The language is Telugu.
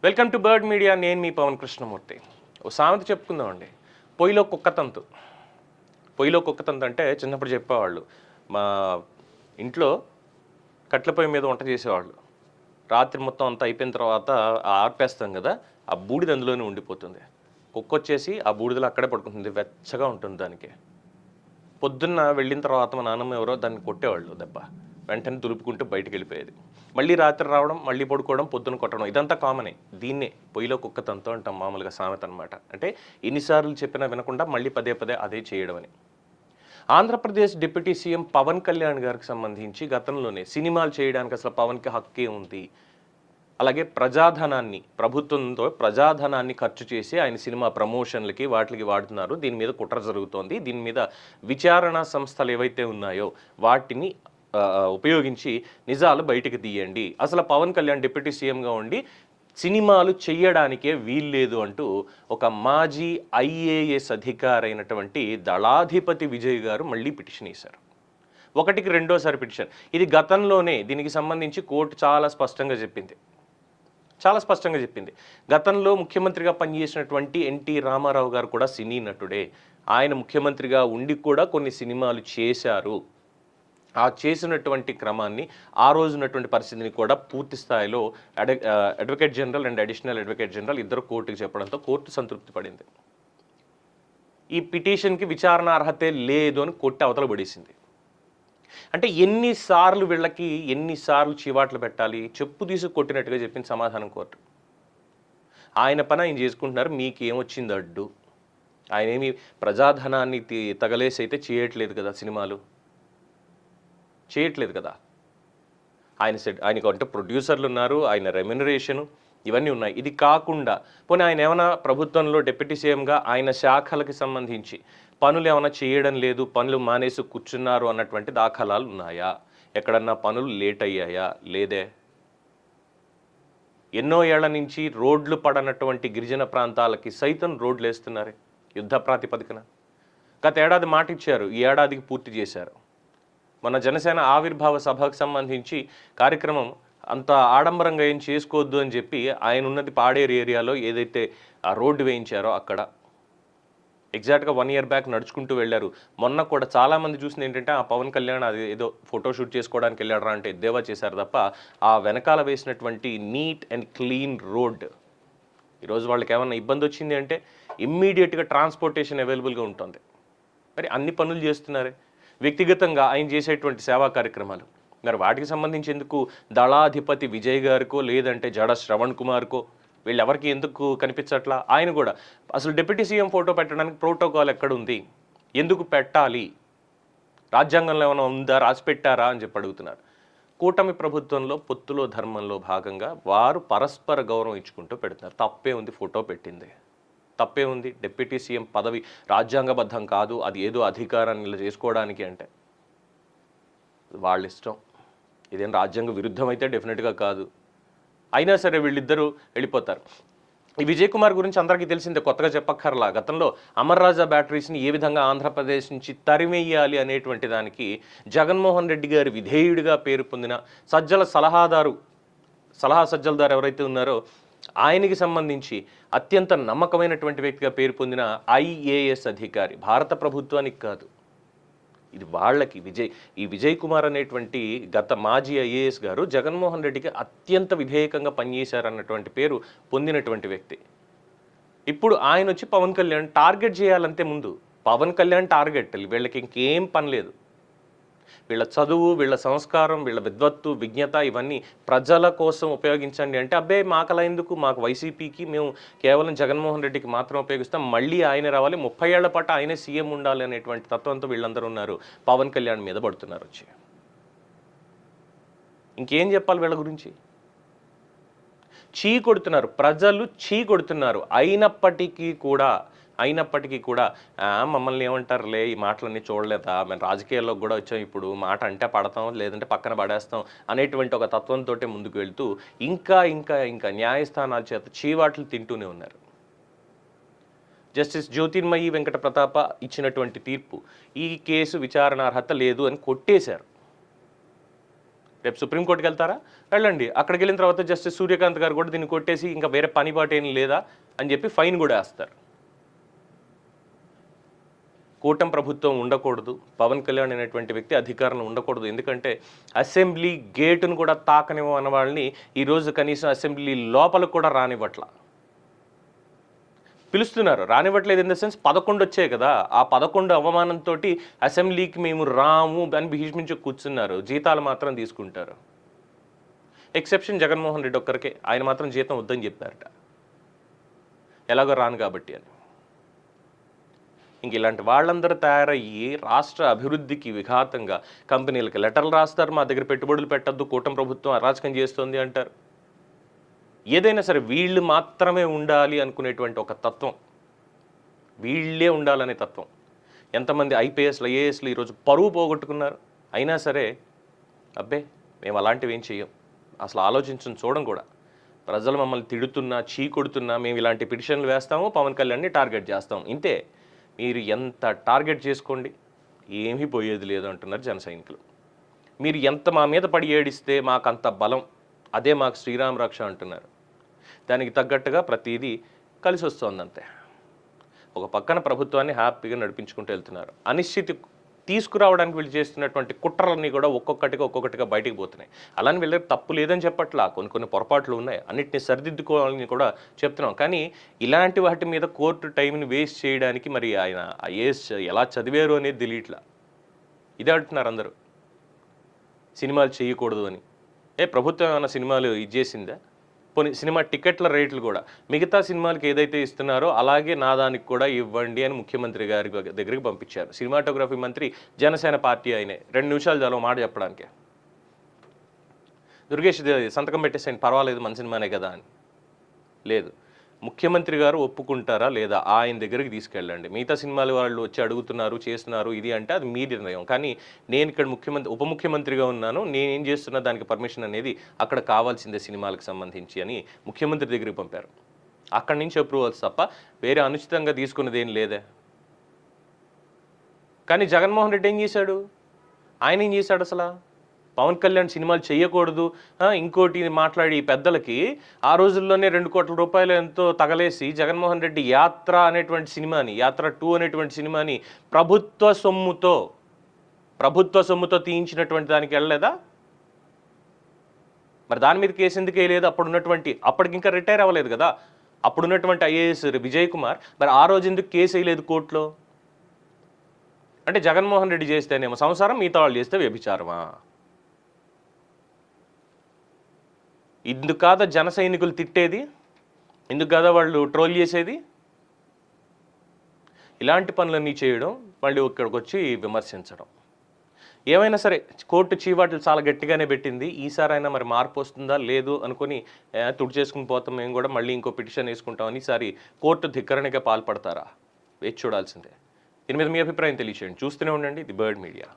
Welcome to bird media. నేను మీ పవన్ కృష్ణమూర్తి. ఓ సామెత చెప్పుకుందామండి. పొయ్యిలో కుక్కతంతు. పొయ్యిలో కుక్కతంతు అంటే చిన్నప్పుడు చెప్పేవాళ్ళు. మా ఇంట్లో కట్టెల పొయ్యి మీద వంట చేసేవాళ్ళు. రాత్రి మొత్తం అంతా అయిపోయిన తర్వాత ఆర్పేస్తాం కదా, ఆ బూడిద అందులోనే ఉండిపోతుంది. కుక్క వచ్చేసి ఆ బూడిదలో అక్కడే పడుకుంటుంది, వెచ్చగా ఉంటుంది దానికి. పొద్దున్న వెళ్ళిన తర్వాత మా నాన్నమ్మ ఎవరో దాన్ని కొట్టేవాళ్ళు దెబ్బ. వెంటనే దులుపుకుంటూ బయటికి వెళ్ళిపోయేది. మళ్ళీ రాత్రి రావడం, మళ్ళీ పడుకోవడం, పొద్దున్న కొట్టడం, ఇదంతా కామనే. దీన్నే పొయ్యిలో కుక్క తంతు అంటాం మామూలుగా సామెత అనమాట. అంటే ఎన్నిసార్లు చెప్పినా వినకుండా మళ్ళీ పదే పదే అదే చేయడం అని. ఆంధ్రప్రదేశ్ డిప్యూటీ సీఎం పవన్ కళ్యాణ్ గారికి సంబంధించి గతంలోనే సినిమాలు చేయడానికి అసలు పవన్కి హక్కే ఉంది, అలాగే ప్రజాధనాన్ని, ప్రభుత్వంతో ప్రజాధనాన్ని ఖర్చు చేసి ఆయన సినిమా ప్రమోషన్లకి వాటికి వాడుతున్నారు, దీని మీద కుట్ర జరుగుతోంది, దీని మీద విచారణ సంస్థలు ఏవైతే ఉన్నాయో వాటిని ఉపయోగించి నిజాలు బయటికి తీయండి, అసలు పవన్ కళ్యాణ్ డిప్యూటీ సీఎంగా ఉండి సినిమాలు చెయ్యడానికే వీల్లేదు అంటూ ఒక మాజీ ఐఏఎస్ అధికారైనటువంటి దళాధిపతి విజయ్ గారు మళ్ళీ పిటిషన్ వేశారు. ఒకటికి రెండోసారి పిటిషన్. ఇది గతంలోనే దీనికి సంబంధించి కోర్టు చాలా స్పష్టంగా చెప్పింది. గతంలో ముఖ్యమంత్రిగా పనిచేసినటువంటి ఎన్టీ రామారావు గారు కూడా సినీ నటుడే. ఆయన ముఖ్యమంత్రిగా ఉండి కూడా కొన్ని సినిమాలు చేశారు. ఆ చేసినటువంటి క్రమాన్ని, ఆ రోజున్నటువంటి పరిస్థితిని కూడా పూర్తి స్థాయిలో advocate general and additional advocate general ఇద్దరు కోర్టుకి చెప్పడంతో కోర్టు సంతృప్తి పడింది. ఈ పిటిషన్కి విచారణ అర్హతే లేదు అని కోర్టు అవతల పడేసింది. అంటే ఎన్నిసార్లు చివాట్లు పెట్టాలి? చెప్పు తీసి కొట్టినట్టుగా చెప్పింది సమాధానం కోర్టు. ఆయన పని ఆయన చేసుకుంటున్నారు, మీకేమొచ్చింది అడ్డు? ఆయన ఏమి ప్రజాధనాన్ని తగలేసి అయితే చేయట్లేదు కదా, సినిమాలు చేయట్లేదు కదా. ఆయనకు అంటే ప్రొడ్యూసర్లు ఉన్నారు, ఆయన రెమ్యునరేషను ఇవన్నీ ఉన్నాయి. ఇది కాకుండా పోనీ ఆయన ఏమైనా ప్రభుత్వంలో డిప్యూటీ సీఎంగా ఆయన శాఖలకు సంబంధించి పనులు ఏమైనా చేయడం లేదు, పనులు మానేసి కూర్చున్నారు అన్నటువంటి దాఖలాలు ఉన్నాయా? ఎక్కడన్నా పనులు లేట్ అయ్యాయా? లేదే. ఎన్నో ఏళ్ల నుంచి రోడ్లు పడనటువంటి గిరిజన ప్రాంతాలకి సైతం రోడ్లు వేస్తున్నారు యుద్ధ ప్రాతిపదికన. గత ఏడాది మాట ఇచ్చారు, ఈ ఏడాదికి పూర్తి చేశారు. మన జనసేన ఆవిర్భావ సభకు సంబంధించి కార్యక్రమం అంత ఆడంబరంగా ఏం చేసుకోవద్దు అని చెప్పి ఆయన ఉన్నది పాడేరు ఏరియాలో ఏదైతే ఆ రోడ్డు వేయించారో అక్కడ ఎగ్జాక్ట్గా 1 year బ్యాక్ నడుచుకుంటూ వెళ్ళారు. మొన్న కూడా చాలామంది చూసింది ఏంటంటే ఆ పవన్ కళ్యాణ్ అది ఏదో ఫోటోషూట్ చేసుకోవడానికి వెళ్ళాడరా అంటే ఎద్దేవా చేశారు తప్ప ఆ వెనకాల వేసినటువంటి నీట్ అండ్ క్లీన్ రోడ్, ఈరోజు వాళ్ళకి ఏమన్నా ఇబ్బంది వచ్చింది అంటే ఇమ్మీడియట్గా ట్రాన్స్పోర్టేషన్ అవైలబుల్గా ఉంటుంది. మరి అన్ని పనులు చేస్తున్నారే. వ్యక్తిగతంగా ఆయన చేసేటువంటి సేవా కార్యక్రమాలు, మరి వాటికి సంబంధించి ఎందుకు దళాధిపతి విజయ్ గారికో లేదంటే జడ శ్రవణ్ కుమార్కో వీళ్ళెవరికి ఎందుకు కనిపించట్లా? ఆయన కూడా అసలు డిప్యూటీ సీఎం ఫోటో పెట్టడానికి ప్రోటోకాల్ ఎక్కడుంది, ఎందుకు పెట్టాలి, రాజ్యాంగంలో ఏమైనా ఉందా, రాసి పెట్టారా అని చెప్పి అడుగుతున్నారు. కూటమి ప్రభుత్వంలో పొత్తులో ధర్మంలో భాగంగా వారు పరస్పర గౌరవం ఇచ్చుకుంటూ పెడుతున్నారు. తప్పే ఉంది, ఫోటో పెట్టింది తప్పే ఉంది. డిప్యూటీ సీఎం పదవి రాజ్యాంగబద్ధం కాదు, అది ఏదో అధికారాన్ని చేసుకోవడానికి అంటే వాళ్ళ ఇష్టం. ఇదేం రాజ్యాంగ విరుద్ధం అయితే డెఫినెట్గా కాదు. అయినా సరే వీళ్ళిద్దరూ వెళ్ళిపోతారు. ఈ విజయ్ కుమార్ గురించి అందరికీ తెలిసిందే, కొత్తగా చెప్పక్కర్లా. గతంలో అమర్ రాజా బ్యాటరీస్ని ఏ విధంగా ఆంధ్రప్రదేశ్ నుంచి తరిమేయాలి అనేటువంటి దానికి జగన్మోహన్ రెడ్డి గారి విధేయుడిగా పేరు పొందిన సలహా సజ్జలదారు ఎవరైతే ఉన్నారో ఆయనకి సంబంధించి అత్యంత నమ్మకమైనటువంటి వ్యక్తిగా పేరు పొందిన ఐఏఎస్ అధికారి, భారత ప్రభుత్వానికి కాదు, ఇది వాళ్ళకి. విజయ్ కుమార్ అనేటువంటి గత మాజీ ఐఏఎస్ గారు జగన్మోహన్ రెడ్డికి అత్యంత విధేయకంగా పనిచేశారన్నటువంటి పేరు పొందినటువంటి వ్యక్తి. ఇప్పుడు ఆయన వచ్చి పవన్ కళ్యాణ్ టార్గెట్ చేయాలంతే. ముందు పవన్ కళ్యాణ్ టార్గెట్, వీళ్ళకి ఇంకేం పని లేదు. వీళ్ళ చదువు, వీళ్ళ సంస్కారం, వీళ్ళ విద్వత్తు, విజ్ఞత ఇవన్నీ ప్రజల కోసం ఉపయోగించండి అంటే అబ్బే మాకలా ఎందుకు, మాకు వైసీపీకి మేము కేవలం జగన్మోహన్ రెడ్డికి మాత్రం ఉపయోగిస్తాం, మళ్ళీ ఆయన రావాలి, 30 ఏళ్ల పాటు ఆయనే సీఎం ఉండాలి అనేటువంటి తత్వంతో వీళ్ళందరూ ఉన్నారు. పవన్ కళ్యాణ్ మీద పడుతున్నారు వచ్చి. ఇంకేం చెప్పాలి వీళ్ళ గురించి? చీ కొడుతున్నారు, ప్రజలు చీ కొడుతున్నారు. అయినప్పటికీ కూడా మమ్మల్ని ఏమంటారులే, ఈ మాటలన్నీ చూడలేదా, మేము రాజకీయాల్లో కూడా వచ్చాం, ఇప్పుడు మాట అంటే పడతాం లేదంటే పక్కన పడేస్తాం అనేటువంటి ఒక తత్వంతో ముందుకు వెళ్తూ ఇంకా న్యాయస్థానాల చేత చీవాట్లు తింటూనే ఉన్నారు. జస్టిస్ జ్యోతిర్మయి వెంకట ప్రతాప ఇచ్చినటువంటి తీర్పు, ఈ కేసు విచారణ అర్హత లేదు అని కొట్టేశారు. రేపు సుప్రీంకోర్టుకి వెళ్తారా, వెళ్ళండి. అక్కడికి వెళ్ళిన తర్వాత జస్టిస్ సూర్యకాంత్ గారు కూడా దీన్ని కొట్టేసి ఇంకా వేరే పనిపాటు ఏం లేదా అని చెప్పి ఫైన్ కూడా వేస్తారు. కూటమి ప్రభుత్వం ఉండకూడదు, పవన్ కళ్యాణ్ అనేటువంటి వ్యక్తి అధికారంలో ఉండకూడదు. ఎందుకంటే అసెంబ్లీ గేటును కూడా తాకనివ్వని వాళ్ళని ఈరోజు కనీసం అసెంబ్లీ లోపలికి కూడా రానివ్వట్ల. పిలుస్తున్నారు, రానివ్వట్లేదు. ఇన్ ద సెన్స్ 11 వచ్చాయి కదా, ఆ 11 అవమానంతో అసెంబ్లీకి మేము రాము అని భీష్మించి కూర్చున్నారు. జీతాలు మాత్రం తీసుకుంటారు. ఎక్సెప్షన్ జగన్మోహన్ రెడ్డి ఒక్కరికే, ఆయన మాత్రం జీతం వద్దని చెప్పారట, ఎలాగో రాను కాబట్టి అని. ఇంక ఇలాంటి వాళ్ళందరూ తయారయ్యి రాష్ట్ర అభివృద్ధికి విఘాతంగా కంపెనీలకు లెటర్లు రాస్తారు, మా దగ్గర పెట్టుబడులు పెట్టద్దు, కూటమి ప్రభుత్వం అరాచకం చేస్తుంది అంటారు. ఏదైనా సరే వీళ్ళు మాత్రమే ఉండాలి అనుకునేటువంటి ఒక తత్వం, వీళ్ళే ఉండాలనే తత్వం. ఎంతమంది ఐపీఎస్లు ఐఏఎస్లు ఈరోజు పరువు పోగొట్టుకున్నారు. అయినా సరే అబ్బే మేము అలాంటివి ఏం చెయ్యం, అసలు ఆలోచించని చూడం కూడా. ప్రజలు మమ్మల్ని తిడుతున్నా చీకొడుతున్నా మేము ఇలాంటి పిటిషన్లు వేస్తాము, పవన్ కళ్యాణ్ని టార్గెట్ చేస్తాం, ఇంతే. మీరు ఎంత టార్గెట్ చేసుకోండి, ఏమీ పోయేది లేదు అంటున్నారు జన సైనికులు. మీరు ఎంత మా మీద పడి ఏడిస్తే మాకు అంత బలం, అదే మాకు శ్రీరామ రక్ష అంటున్నారు. దానికి తగ్గట్టుగా ప్రతిదీ కలిసి వస్తుందంతే. ఒక పక్కన ప్రభుత్వాన్ని హ్యాపీగా నడిపించుకుంటూ వెళ్తున్నారు. అనిశ్చితి తీసుకురావడానికి వీళ్ళు చేస్తున్నటువంటి కుట్రలన్నీ కూడా ఒక్కొక్కటిగా బయటికి పోతున్నాయి. అలానే వీళ్ళకి తప్పు లేదని చెప్పట్లా, కొన్ని పొరపాట్లు ఉన్నాయి, అన్నిటిని సరిదిద్దుకోవాలని కూడా చెప్తున్నాం. కానీ ఇలాంటి వాటి మీద కోర్టు టైంని వేస్ట్ చేయడానికి మరి ఆయన ఐఏఎస్ ఎలా చదివారు అనేది తెలియట్లా. ఇదే అంటున్నారు అందరూ, సినిమాలు చేయకూడదు అని. ప్రభుత్వం ఏమైనా సినిమాలు ఇచ్చేసిందా? పోనీ సినిమా టికెట్ల రేట్లు కూడా మిగతా సినిమాలకి ఏదైతే ఇస్తున్నారో అలాగే నా దానికి కూడా ఇవ్వండి అని ముఖ్యమంత్రి గారి దగ్గరికి పంపించారు. సినిమాటోగ్రఫీ మంత్రి జనసేన పార్టీ ఆయనే. 2 నిమిషాలు చాలు మాట చెప్పడానికి. దుర్గేష్ సంతకం పెట్టేసాను, పర్వాలేదు మన సినిమానే కదా అని. లేదు, ముఖ్యమంత్రి గారు ఒప్పుకుంటారా లేదా ఆయన దగ్గరికి తీసుకెళ్ళండి. మిగతా సినిమాల వాళ్ళు వచ్చి అడుగుతున్నారు, చేస్తున్నారు ఇది అంటే అది మీ నిర్ణయం. కానీ నేను ఇక్కడ ఉప ముఖ్యమంత్రిగా ఉన్నాను, నేనేం చేస్తున్నా దానికి పర్మిషన్ అనేది అక్కడ కావాల్సిందే సినిమాలకు సంబంధించి అని ముఖ్యమంత్రి దగ్గరికి పంపారు. అక్కడి నుంచి అప్రూవల్స్ తప్ప వేరే అనుచితంగా తీసుకున్నది ఏం లేదే. కానీ జగన్మోహన్ రెడ్డి ఏం చేశాడు? ఆయన ఏం చేశాడు అసలు? పవన్ కళ్యాణ్ సినిమాలు చేయకూడదు, ఇంకోటి మాట్లాడి పెద్దలకి ఆ రోజుల్లోనే 2 కోట్ల రూపాయలు ఎంతో తగలేసి జగన్మోహన్ రెడ్డి యాత్ర అనేటువంటి సినిమాని, యాత్ర 2 అనేటువంటి సినిమాని ప్రభుత్వ సొమ్ముతో తీయించినటువంటి దానికి వెళ్ళలేదా? మరి దాని మీద కేసు ఎందుకు వేయలేదు? అప్పటికి ఇంకా రిటైర్ అవ్వలేదు కదా అప్పుడున్నటువంటి ఐఏఎస్ విజయ్ కుమార్. మరి ఆ రోజు ఎందుకు కేసు వేయలేదు కోర్టులో? అంటే జగన్మోహన్ రెడ్డి చేస్తేనేమో సంసారం, మిగతా వాళ్ళు చేస్తే వ్యభిచారమా? ఇందుకు కాదా జన సైనికులు తిట్టేది? ఇందుకు కాదా వాళ్ళు ట్రోల్ చేసేది? ఇలాంటి పనులన్నీ చేయడం, మళ్ళీ ఇక్కడికి వచ్చి విమర్శించడం. ఏమైనా సరే కోర్టు చీవాట్లు చాలా గట్టిగానే పెట్టింది. ఈసారైనా మరి మార్పు వస్తుందా లేదు అనుకుని తుడిచేసుకుని పోతాం మేము కూడా, మళ్ళీ ఇంకో పిటిషన్ వేసుకుంటామని. ఈసారి కోర్టు ధిక్కరణగా పాల్పడతారా? వేచి చూడాల్సిందే. దీని మీద మీ అభిప్రాయం తెలియచేయండి. చూస్తూనే ఉండండి ది బర్డ్ మీడియా.